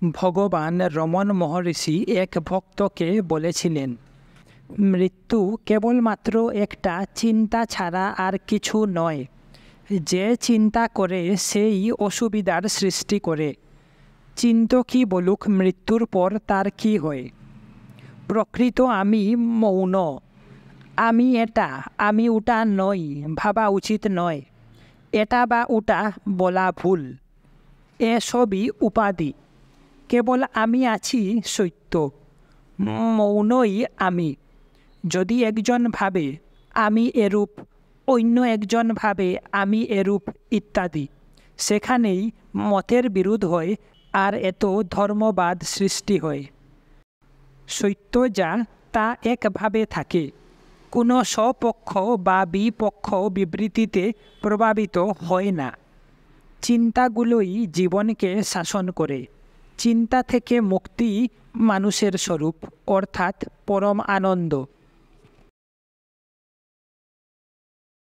ভগবান রমণ মহর্ষি এক ভক্তকে বলেছিলেন, মৃত্যু কেবলমাত্র একটা চিন্তা ছাড়া আর কিছু নয়। যে চিন্তা করে সেই অসুবিধার সৃষ্টি করে। চিন্তকই বলুক মৃত্যুর পর তার কি হয়। প্রকৃত আমি মৌন। আমি এটা, আমি ওটা নই ভাবা উচিত নয়। এটা বা ওটা বলা ভুল। এসবই উপাধি। কেবল আমি আছি সত্য। মৌনই আমি। যদি একজন ভাবে আমি এরূপ, অন্য একজন ভাবে আমি এরূপ ইত্যাদি, সেখানেই মতের বিরোধ হয় আর এত ধর্মবাদ সৃষ্টি হয়। সত্য যা তা একভাবে থাকে, কোনো স্বপক্ষ বা বিপক্ষ বিবৃতিতে প্রভাবিত হয় না। চিন্তাগুলোই জীবনকে শাসন করে। চিন্তা থেকে মুক্তি মানুষের স্বরূপ, অর্থাৎ পরম আনন্দ।